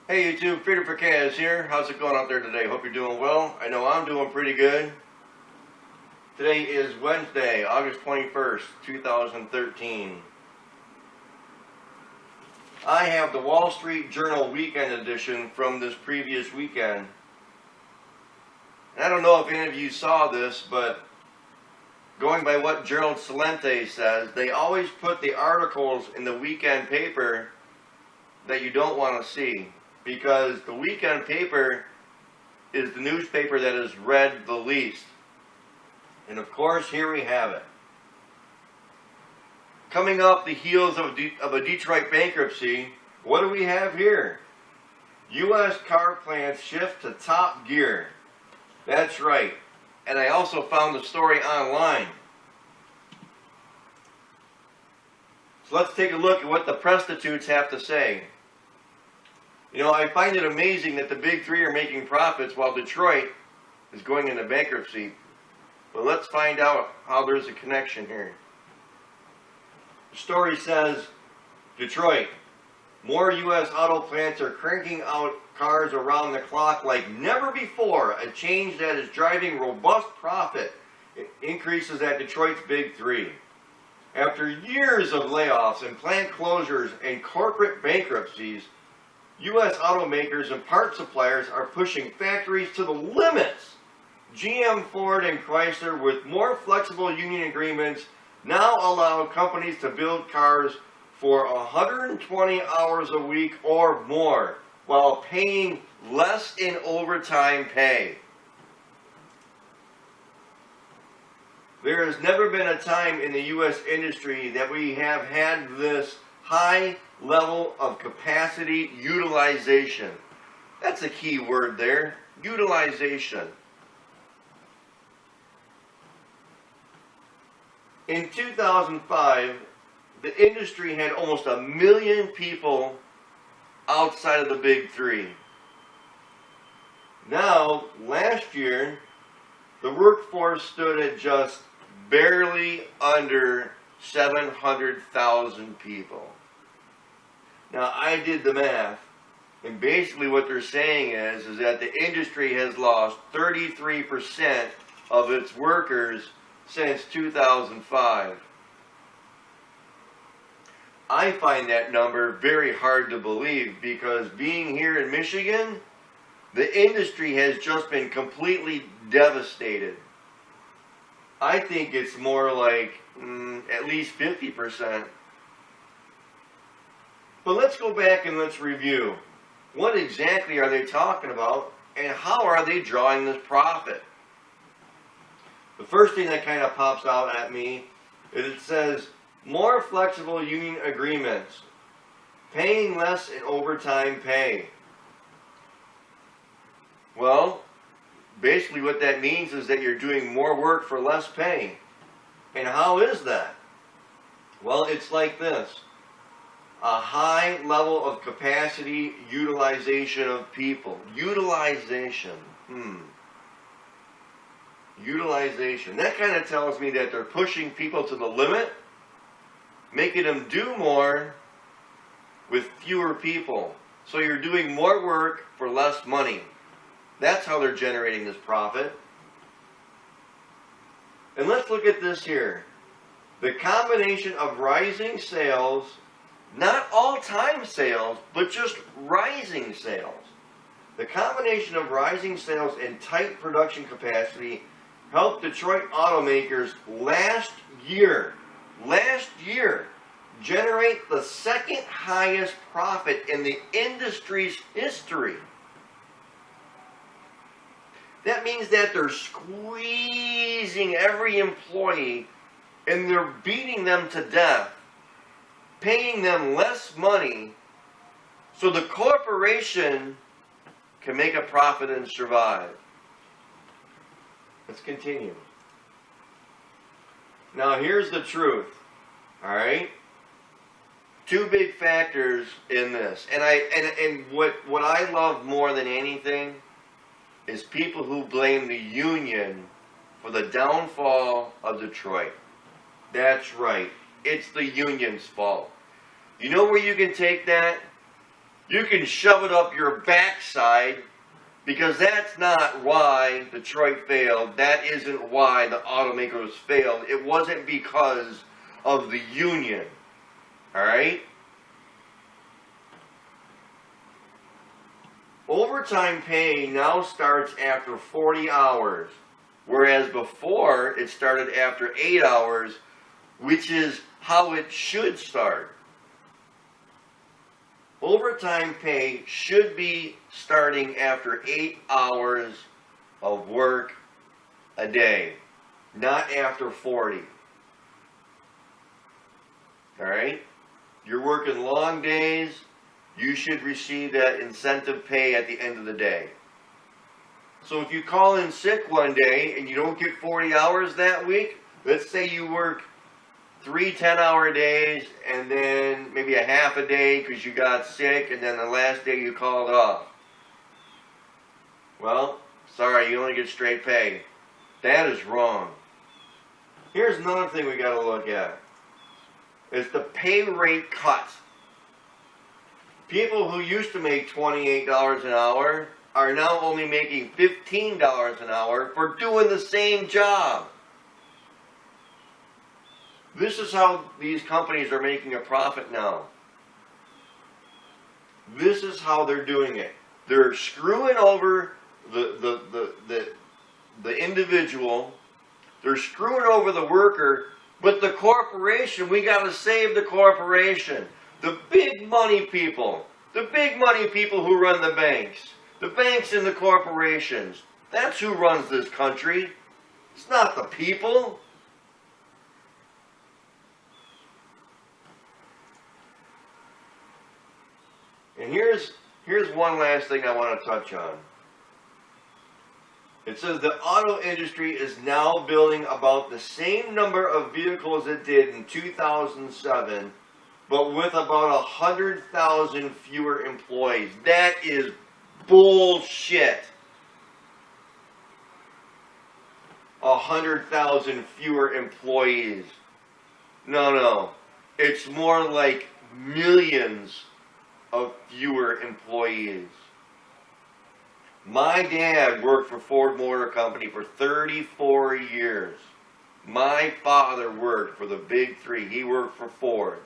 Hey YouTube, Peter Perkaz here. How's it going out there today? Hope you're doing well. I know I'm doing pretty good. Today is Wednesday, August 21st, 2013. I have the Wall Street Journal Weekend Edition from this previous weekend. And I don't know if any of you saw this, but going by what Gerald Celente says, they always put the articles in the weekend paper that you don't want to see, because the weekend paper is the newspaper that is read the least. And of course, here we have it. Coming off the heels of a Detroit bankruptcy, what do we have here? U.S. car plants shift to top gear. That's right. And I also found the story online. So let's take a look at what the prostitutes have to say. You know, I find it amazing that the big three are making profits while Detroit is going into bankruptcy. But let's find out how there's a connection here. The story says, Detroit, more U.S. auto plants are cranking out cars around the clock like never before, a change that is driving robust profit increases at Detroit's big three. After years of layoffs and plant closures and corporate bankruptcies, U.S. automakers and part suppliers are pushing factories to the limits. GM, Ford, and Chrysler, with more flexible union agreements, now allow companies to build cars for 120 hours a week or more, while paying less in overtime pay. There has never been a time in the U.S. industry that we have had this high level of capacity utilization. That's a key word there, utilization. In 2005, the industry had almost 1 million people outside of the big three. Now, last year, the workforce stood at just barely under 700,000 people. Now, I did the math, and basically what they're saying is that the industry has lost 33% of its workers since 2005. I find that number very hard to believe, because being here in Michigan, the industry has just been completely devastated. I think it's more like at least 50%. But let's go back and let's review. What exactly are they talking about, and how are they drawing this profit? The first thing that kind of pops out at me is it says, more flexible union agreements, paying less in overtime pay. Well, basically what that means is that you're doing more work for less pay. And how is that? Well, it's like this. A high level of capacity utilization of people. Utilization. Utilization. That kind of tells me that they're pushing people to the limit, making them do more with fewer people. So you're doing more work for less money. That's how they're generating this profit. And let's look at this here. The combination of rising sales, not all-time sales, but just rising sales. The combination of rising sales and tight production capacity helped Detroit automakers last year generate the second highest profit in the industry's history. That means that they're squeezing every employee and they're beating them to death, paying them less money so the corporation can make a profit and survive. Let's continue. Now here's the truth, all right? Two big factors in this, and what I love more than anything is people who blame the union for the downfall of Detroit. That's right. It's the union's fault. You know where you can take that? You can shove it up your backside, because that's not why Detroit failed. That isn't why the automakers failed. It wasn't because of the union. Alright? Overtime pay now starts after 40 hours, whereas before it started after 8 hours, which is how it should start. Overtime pay should be starting after 8 hours of work a day, not after 40. Alright? You're working long days, you should receive that incentive pay at the end of the day. So if you call in sick one day and you don't get 40 hours that week, let's say you work 3 10-hour days and then maybe a half a day because you got sick, and then the last day you called off. Well, sorry, you only get straight pay. That is wrong. Here's another thing we got to look at. It's the pay rate cuts. People who used to make $28 an hour are now only making $15 an hour for doing the same job. This is how these companies are making a profit now. This is how they're doing it. They're screwing over the individual. They're screwing over the worker. But the corporation, we got to save the corporation. The big money people. The big money people who run the banks. The banks and the corporations. That's who runs this country. It's not the people. And here's one last thing I want to touch on. It says the auto industry is now building about the same number of vehicles it did in 2007, but with about 100,000 fewer employees. That is bullshit. 100,000 fewer employees. No. It's more like millions of fewer employees. My dad worked for Ford Motor Company for 34 years. My father worked for the big three. He worked for Ford.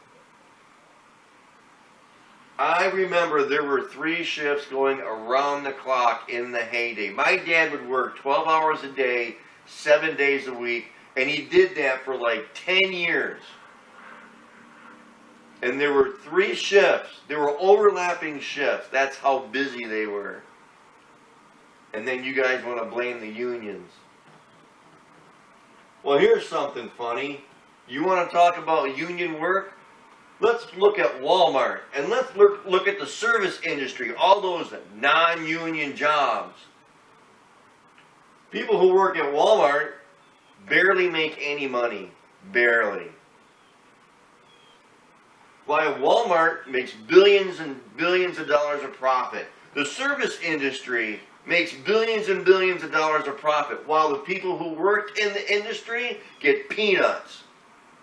I remember there were 3 shifts going around the clock in the heyday. My dad would work 12 hours a day, 7 days a week, and he did that for like 10 years. And there were 3 shifts. There were overlapping shifts. That's how busy they were. And then you guys want to blame the unions. Well, here's something funny. You want to talk about union work? Let's look at Walmart. And let's look at the service industry. All those non-union jobs. People who work at Walmart barely make any money. Barely. Why Walmart makes billions and billions of dollars of profit. The service industry makes billions and billions of dollars of profit, while the people who work in the industry get peanuts.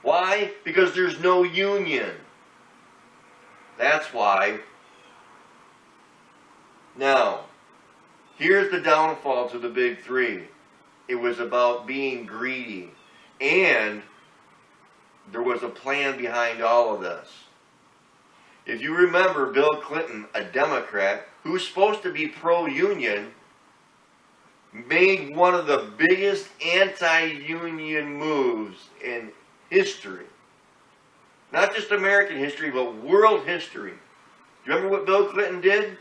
Why? Because there's no union. That's why. Now, here's the downfall to the big three. It was about being greedy. And there was a plan behind all of this. If you remember, Bill Clinton, a Democrat, who's supposed to be pro-union, made one of the biggest anti-union moves in history. Not just American history, but world history. Do you remember what Bill Clinton did?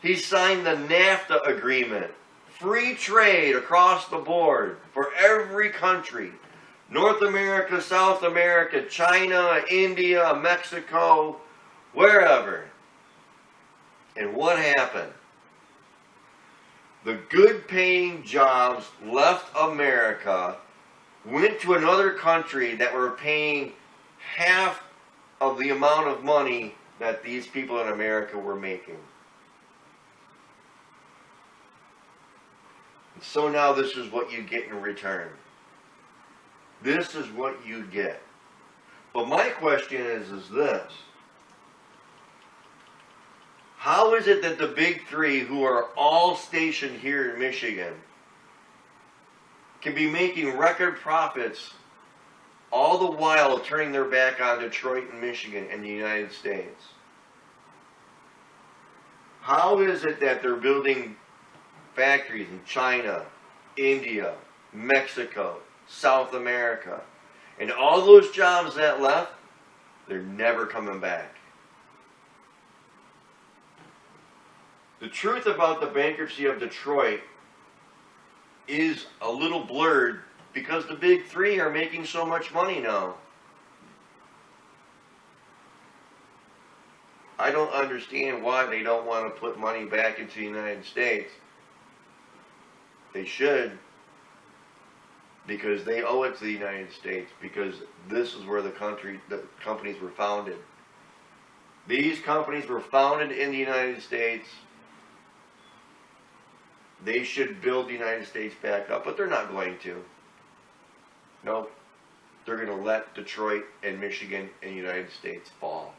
He signed the NAFTA agreement. Free trade across the board for every country. North America, South America, China, India, Mexico, wherever. And what happened? The good paying jobs left America, went to another country that were paying half of the amount of money that these people in America were making. And so now this is what you get in return. This is what you get. But my question is this. How is it that the big three, who are all stationed here in Michigan, can be making record profits all the while turning their back on Detroit and Michigan and the United States? How is it that they're building factories in China, India, Mexico, South America, and all those jobs that left, they're never coming back? The truth about the bankruptcy of Detroit is a little blurred because the big three are making so much money now. I don't understand why they don't want to put money back into the United States. They should, because they owe it to the United States, because this is where the companies were founded. These companies were founded in the United States. They should build the United States back up, but they're not going to. Nope. They're going to let Detroit and Michigan and the United States fall.